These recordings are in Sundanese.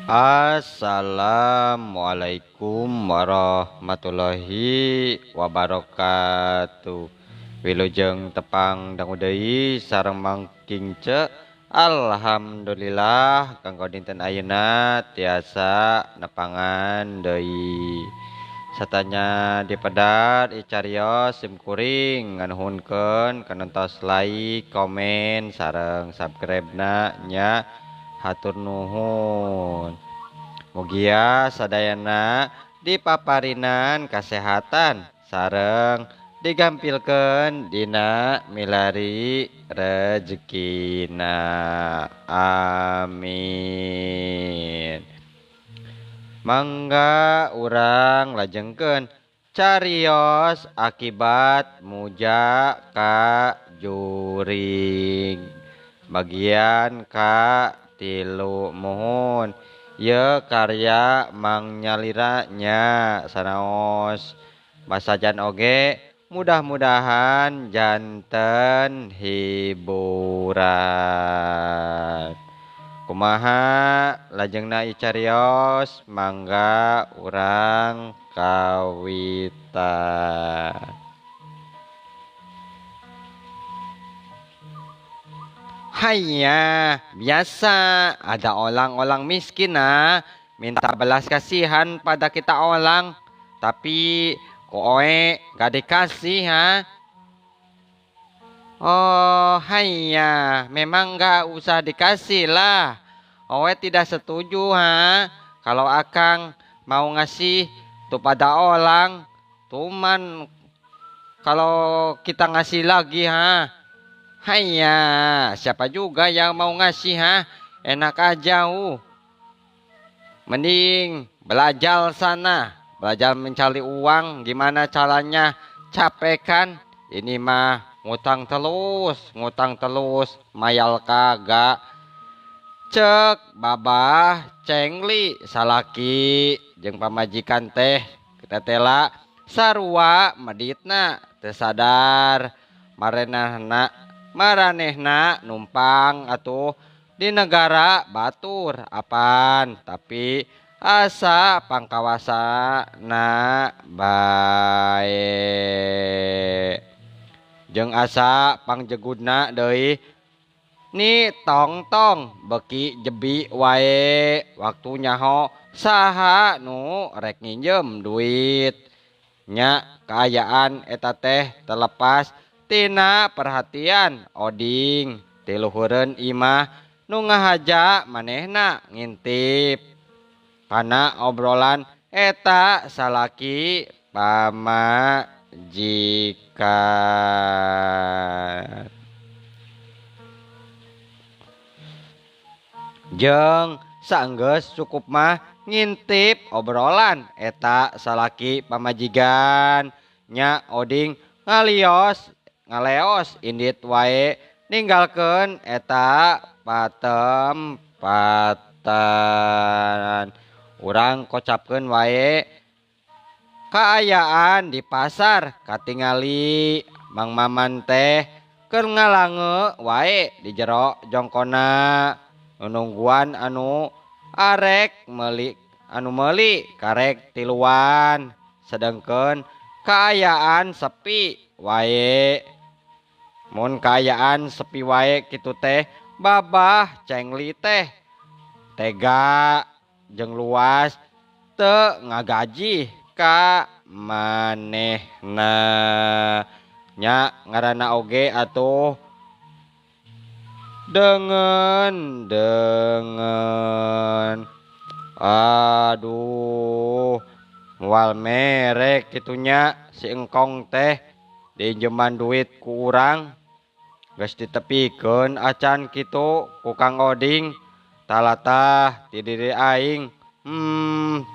Assalamualaikum warahmatullahi wabarakatuh. Wilujeng tepang dangu deui sareng mangking ce. Alhamdulillah kanggo dinten ayeuna tiasa nepangan deui. Satanya dipedat icarios sim kuring nganuhunkeun kanentos like, komen sareng subscribe-na nya. Hatur nuhun. Mugia sadayana dipaparinan kesehatan sareng digampilkeun dina milari rezekina. Amin. Mangga urang lajengkeun carios akibat muja ka juring. Bagian ka tilu mohon ye karya Mang Nyalira nya sanaos masajan oge mudah-mudahan janten hiburan. Kumaha lajengna icarios mangga urang kawitan. Haiya, biasa ada orang-orang miskin minta belas kasihan pada kita orang, tapi koe gak dikasih Oh, haiya, memang gak usah dikasih lah. Oe tidak setuju kalau akang mau ngasih tuh pada orang, cuman kalau kita ngasih lagi Haiya, siapa juga yang mau ngasih enak aja Mending belajar sana, belajar mencari uang, gimana caranya capek kan? Ini mah ngutang terus, mayal kagak. Cek babah cengli salaki jeung pamajikan teh kita tela sarua meditna tersadar maranehna numpang atuh di negara batur apaan tapi asa pangkawasana bae jeung asa pangjegudna deui ni tong beki jebi wae waktu nyaho saha nu rek nginjem duit nya kaayaan eta teh terlepas tina perhatian oding tiluhureun imah nu ngahaja manehna ngintip kana obrolan eta salaki pamajikan jeung saenggeus cukup mah ngintip obrolan eta salaki pamajikan nya oding ngaleos indit wae ninggalkeun eta patempatan. Urang kocapkeun wae kaayaan di pasar katingali Mang Maman teh keur ngalange wae di jero jongkona nungguan anu meuli karek tiluan sedengkeun kaayaan sepi wae. Mun kaayaan sepi wae kitu teh babah cengli teh tega jeung luas teu ngagaji ka manehna nya ngaranna oge atuh dengen aduh moal merek kitunya si engkong teh diinjeman duit ku urang geus ditepikeun acan kitu ku Kang Oding talatah ti diri aing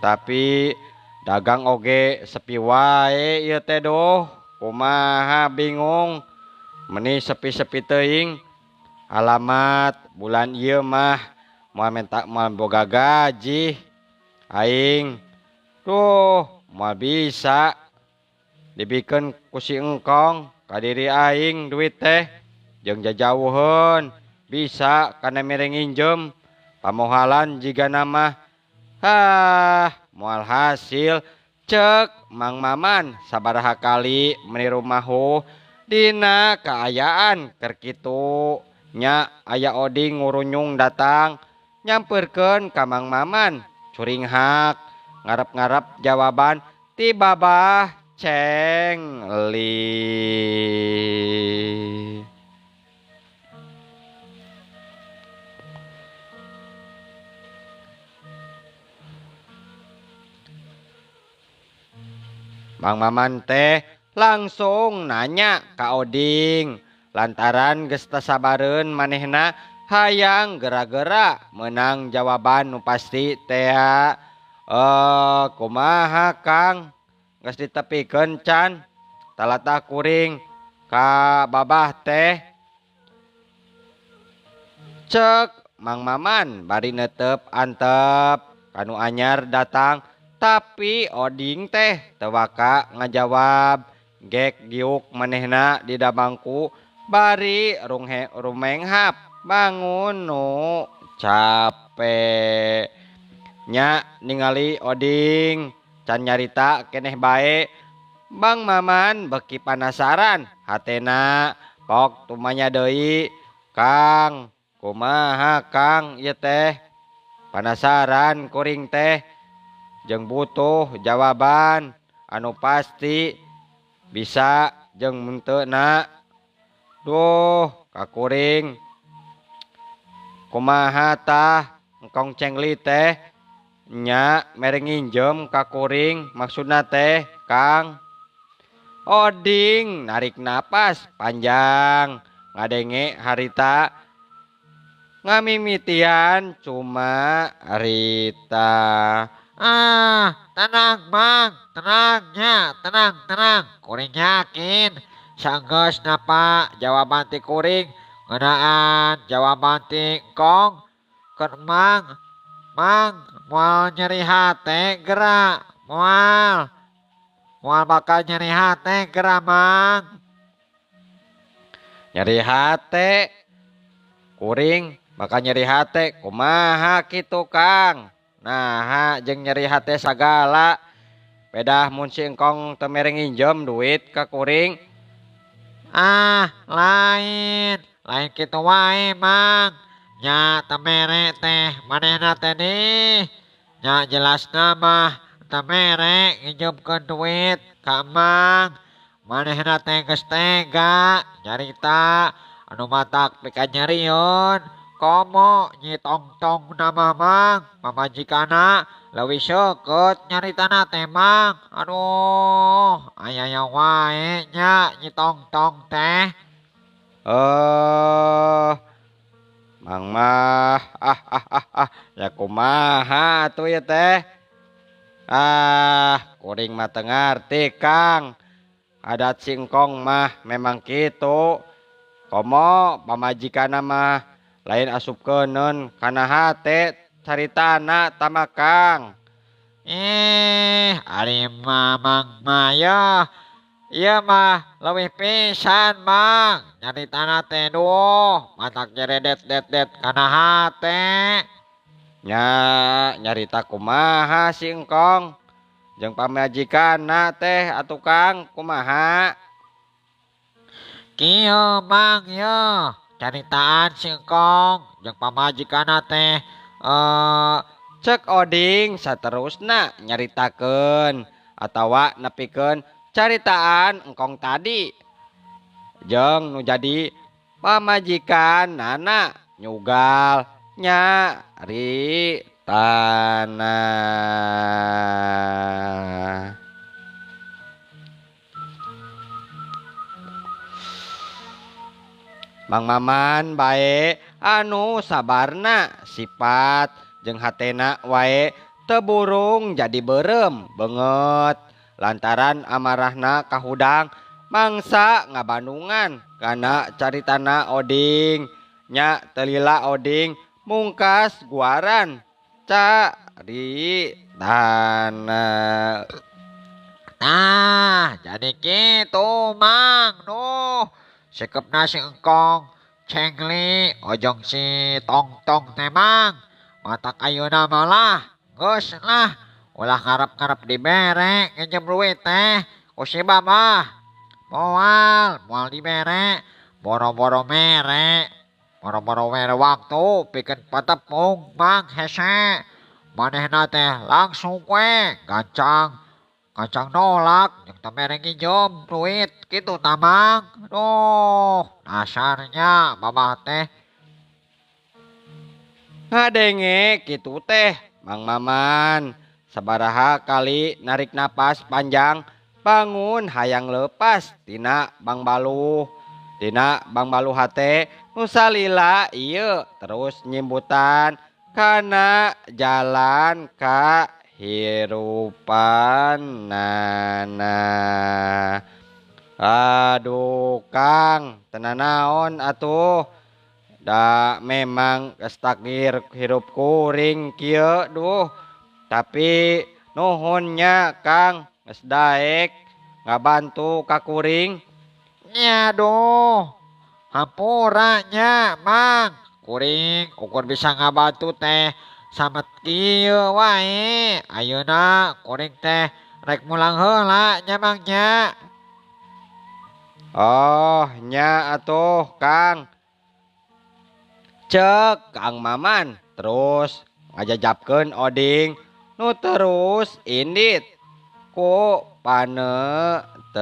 tapi dagang oge sepi wae ieu teh doh kumaha bingung meni sepi-sepi teuing alamat bulan ieu mah moal boga gaji aing tuh moal bisa dibikeun ku si engkong ka diri aing duit teh jeung jajawuheun bisa kana mere nginjem pamohalan jiga nama Moal hasil cek Mang Maman sabaraha kali meniru mahu dina kaayaan keur kitu nya aya oding ngurunyung datang nyamperkeun ka Mang Maman curing hak ngarep-ngarep jawaban ti Babah Cengli. Mang Maman teh langsung nanya ka Oding lantaran geus teu sabareun manehna hayang geura-geura menang jawaban nu pasti teh. Kumaha Kang geus ditepikeun can talatah kuring ka Babah teh cek Mang Maman bari neuteup antep kanu anyar datang. Tapi Oding teh teu waka ngajawab gek giuk manehna di dabangku bari rumenghap bangun nu capek nya ningali Oding can nyarita keneh bae. Bang Maman beki panasaran hatena kok tumanya deui Kang kumaha Kang ieu teh panasaran kuring teh jeung butuh jawaban anu pasti bisa jeung mun teu na. Duh kakuring kumaha tah engkong Cengli teh nya mere nginjem ka kuring maksudna teh Kang. Oding narik napas panjang ngadenge harita ngamimitian cuma Rita. Tenang Mang, tenangnya, tenang. Kuring yakin, sanggeus napa jawaban ti kuring, ngeunaan jawaban ti engkong. Keur Mang moal nyeri hate geura, moal bakal nyeri hate geura Mang. Nyeri hate kuring bakal nyeri hate kumaha kitu Kang. Nah jeung nyeri hate sagala pedah mun si engkong teu mere nginjem duit ka kuring. Lain kitu wae Mang. Nya teu mere teh manehna teh nih. Nya jelasna mah teu mere nginjemkeun duit ka Mang. Manehna teh geus tega nyarita anu matak pika nyarieun. Komo Nyi Tongtong nama Mang pamajikana leuwih seukeut nyaritana teh Mang. Aduh aya wae nya Nyi Tongtong teh. Mang mah ya kumaha atuh ya teh. Kuring mah teu ngarti Kang. Adat singkong mah memang kitu. Komo pamajikana mah lain asupkeuneun kana hate caritana tama Kang. Ari Mamang mah ya. Ieu mah leuwih pisan Mang. Nyaritana teh duh matak jeredet-det kana hate. Nya nyarita kumaha si engkong jeung pamajikanna teh atuh Kang kumaha? Kieu Mang ye caritaan si engkong jeung pamajikanna teh cek Oding saterusna nyaritakeun atawa nepikeun caritaan engkong tadi jeung nu jadi pamajikan nana nyugal nyaritana. Mang Maman bae anu sabarna sifat jeung hatena wae teu burung jadi beureum beungeut lantaran amarahna kahudang mangsa ngabandungan kana caritana Oding nya teu lila Oding mungkas guaran caritana. Nah jadi kitu Mang nuh sikepna si engkong Cengli ojong si Tongtong teh Mang. Matak ayeuna malah Geus lah, ulah ngarep-ngarep dibere nginjem duit teh. Ku si Babah. Moal dibere, boro-boro mere. Boro-boro mere waktu bikin patepung Mang hese. Manehna teh langsung we gancang nolak jeung teu mere nginjem duit kitu tah Mang. Duh, dasarnya Babah teh. Ngadenge kitu teh Mang Maman. Sabaraha kali narik napas panjang bangun hayang lepas tina Bang Baluh. Tina Bang Baluh hate nu salila ieu terus nyimbutan kana jalan ka hirupan nana. Aduh Kang, tenanaon atuh. Da memang geus takdir hirup kuring kieu duh. Tapi nuhunnya Kang geus daek ngabantu ka kuring. Nya duh, hampura nya Mang. Kuring ukur bisa ngabantu teh samet kieu wae. Ayeuna kuring teh rek mulang heula nya Mang nya. Oh nya atuh Kang. Cek Kang Maman terus ngajajabkeun oding nu terus indit ku panetepna.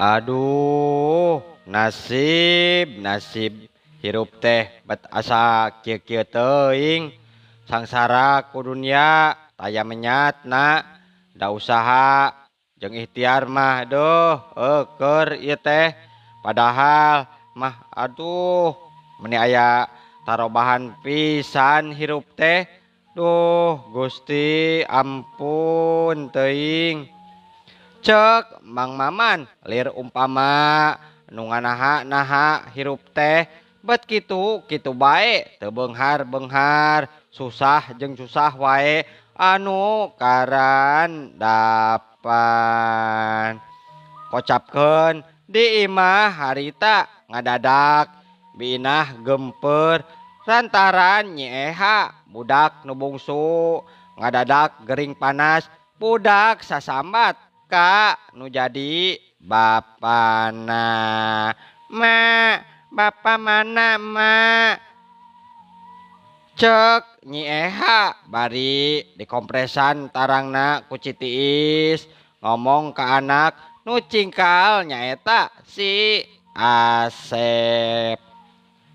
Aduh, nasib hirup teh bet asa kieu-kieu teuing. Sangsara ku dunia taya menyatna, da usaha jeung ikhtiar mah duh keur ieu teh. Padahal mah aduh meni aya tarobahan pisan hirup teh. Duh Gusti ampun teuing. Cek Mang Maman lir umpama nu nganaha-naha hirup teh bet kitu bae teu beunghar-beunghar susah jeung susah wae anu karandapan. Kocapkeun di imah harita ngadadak binah gemper lantaran nyeeha budak nu bungsu ngadadak gering panas budak sasambat ka nu jadi bapana. Ma, bapa mana ma? Cek Nyi Eha bari dikompresan tarangna ku Citiis ngomong ke anak nu cingkal nyaeta si Asep.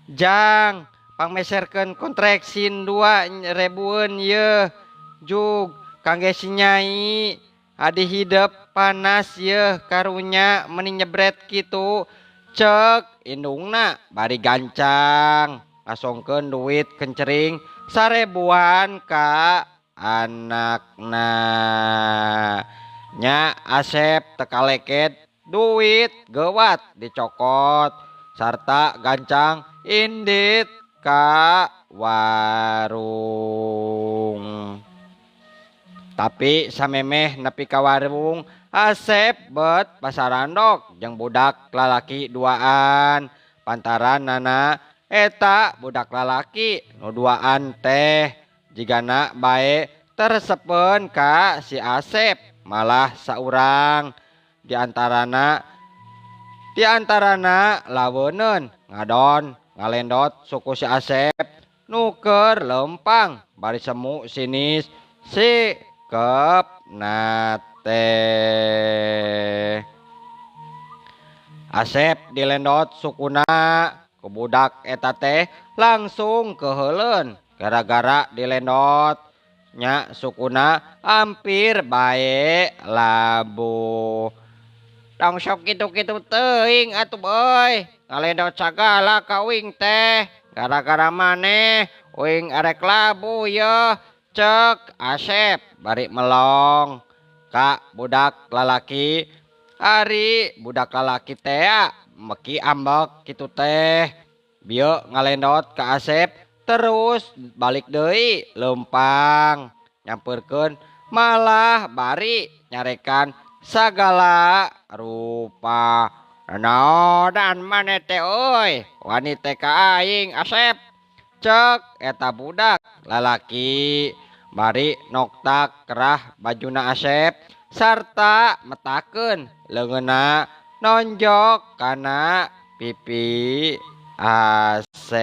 Jang pangmeserkeun kontraksin 2.000 ye jug kangge si Nyai adi hidup panas ye karunya meni nyebret kitu. Cek indungna bari gancang ngasongkeun duit kencering 1000-an ka anakna. Nya Asep tekaleket duit gewat dicokot sarta gancang indit ka warung. Tapi samemeh nepi ka warung Asep bet pasarandok jeung budak lalaki duaan. Pantaran nana eta budak lalaki nu duaan teh jigana bae tersepen ka si Asep malah saurang diantarana laweneun ngadon ngalendot suku si Asep nuker lempang bari semu sinis si nate Asep dilendot sukuna ku budak eta teh langsung keheuleun gara-gara dilendot nya sukuna hampir bae labu tong sok kitu-kitu teuing atuh boy ngalendot sagala ka uing teh gara-gara maneh uing arek labu yeuh cek Asep bari melong ka budak lalaki ari budak lalaki teh meki ambek kitu teh bieu ngalendot ka Asep terus balik deui lempang nyamperkeun malah bari nyarekan sagala rupa naonan maneh teh euy wani teh ka aing Asep cek eta budak lalaki bari noktak kerah bajuna Asep sarta metakeun leungeunna nonjok kana pipi Asep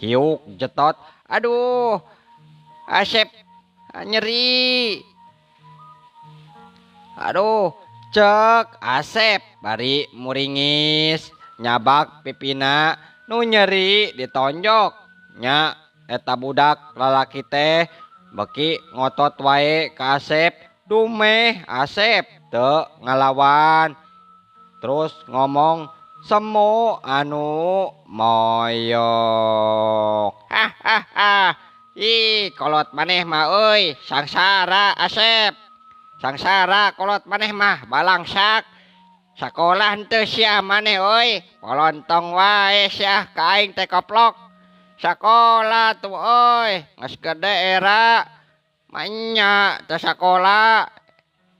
hiuk jetot aduh Asep nyeri aduh cek Asep bari muringis nyabak pipina nu nyeri ditonjok nya eta budak lalaki teh beki ngotot wae ka Asep dumeh Asep teu ngalawan terus ngomong semu anu moyok hahaha ih kolot maneh mah euy sangsara Asep sangsara kolot maneh mah balangsak sakolah henteu sia maneh euy polontong wae sia ka aing teh koplok sakola tuh euy geus gede era manya teu sakola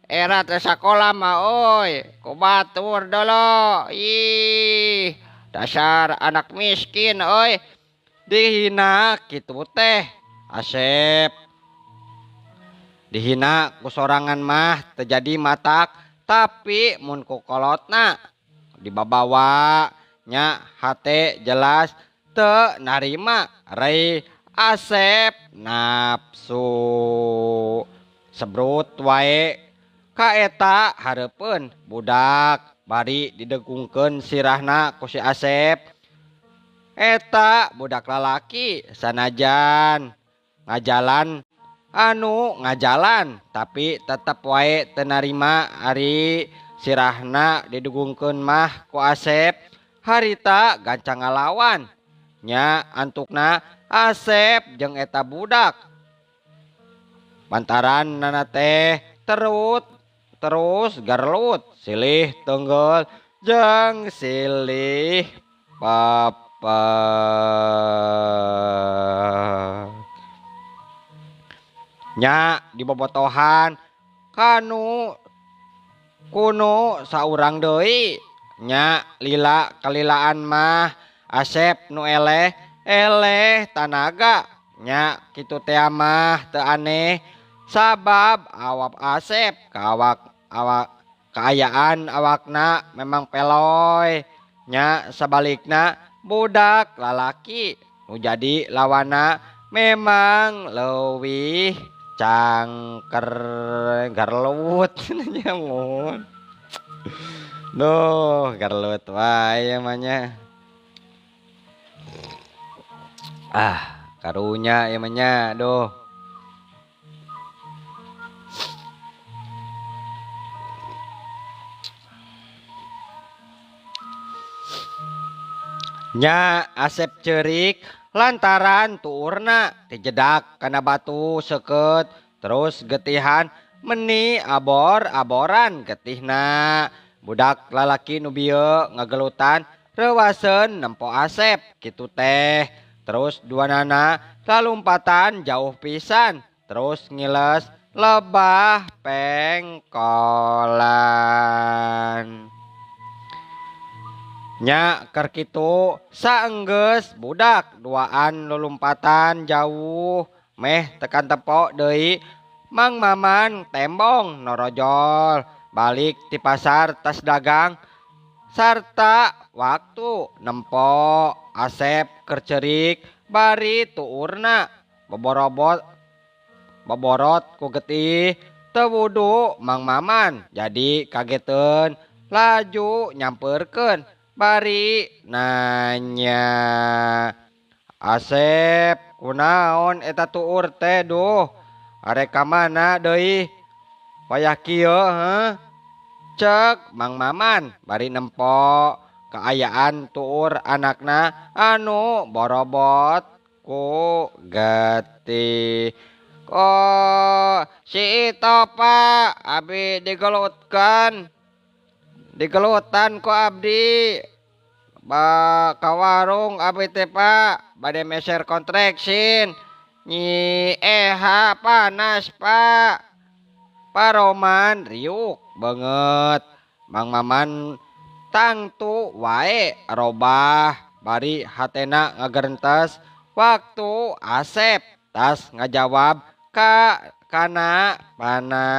era teu sakola mah euy ku batur dolo ih dasar anak miskin euy dihina kitu teh Asep dihina ku sorangan mah terjadi matak tapi mun ku kolotna dibabawa nya hate jelas teu narima rei Asep nafsu sebrut wae ka eta hareupeun budak bari didegungkeun sirahna ku si Asep eta budak lalaki sanajan ngajalan tapi tetep wae teu narima ari sirahna didugungkeun mah ku Asep harita gancang ngalawan nya antukna Asep jeung eta budak pantaran nana teh terus garlut silih teunggel jeung silih papa nya dibobotohan kanu kuno saurang deui nya lila kalilaan mah Asep nu eleh tanaga nya kitu teh mah teu aneh sabab awak Asep kaayaan awakna memang peloy nya sabalikna budak lalaki nu jadi lawana memang leuwih cangker garlut nyamun duh garlut wae emangnya karunya emangnya duh nya Asep ceurik lantaran tuurna dijedak kana batu seukeut terus getihan meni abor-aboran getihna budak lalaki nu bieu ngagelutan reuwaseun nempo Asep kitu teh terus duanana lalumpatan jauh pisan terus ngiles lebah pengkolan nya keur kitu saenggeus budak duaan lulumpatan jauh meh tekan tepok deui Mang Maman tembong norojol balik ti pasar tas dagang sarta waktu nempo Asep kercerik bari tuurna boborobot boborot ku getih teu wudu Mang Maman jadi kageteun laju nyamperkeun bari nanya Asep kunaon eta tuur teh duh arek ka mana deui wayah kieu heuh cek Mang Maman bari nempo keayaan tuur anakna anu borobot ku getih oh si itu pak abi digelutkan ku abdi ka warung abi teh pak bade meser kontraksin nyi panas pak Paroman riuk banget Mang Maman tangtu wae robah bari hatena ngagerentes waktu Asep tas ngajawab kana pana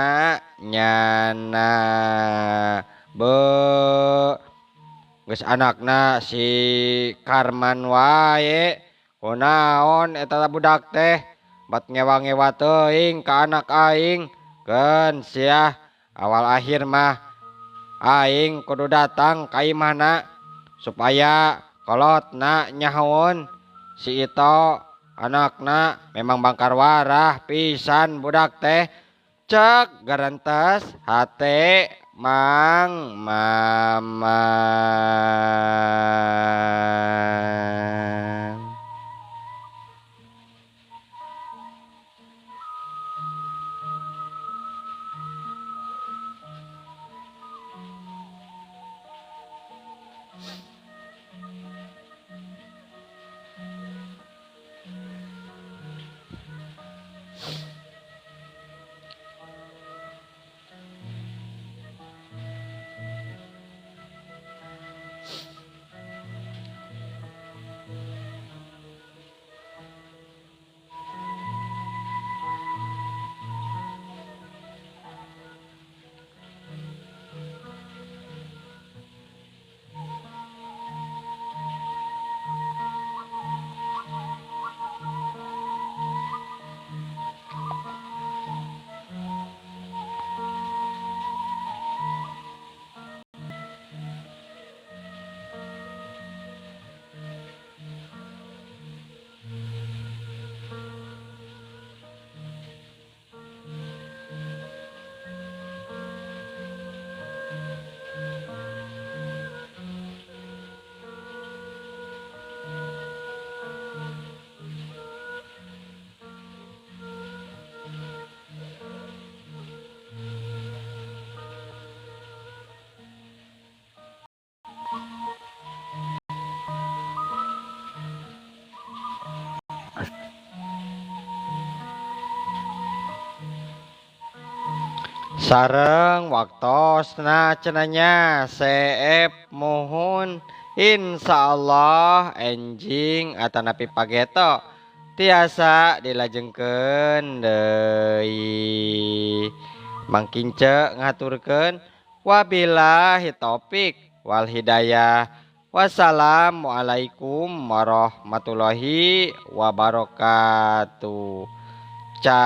nyana be geus anakna si Karman wae kunaon eta budak teh bat ngewa-ngewa teuing ka anak aing keun sia awal akhir mah aing kudu datang ka imahna supaya kolotna nyahoun si itu anakna memang bangkar warah pisan budak teh cek garantes hate Mang Maman. Sareng waktosna cenanya seep muhun insyaallah enjing atanapi pageto tiasa dilajengkeun deui mangkince ngaturkeun wabillahi taufik wal hidayah wassalamualaikum warahmatullahi wabarakatuh. Ca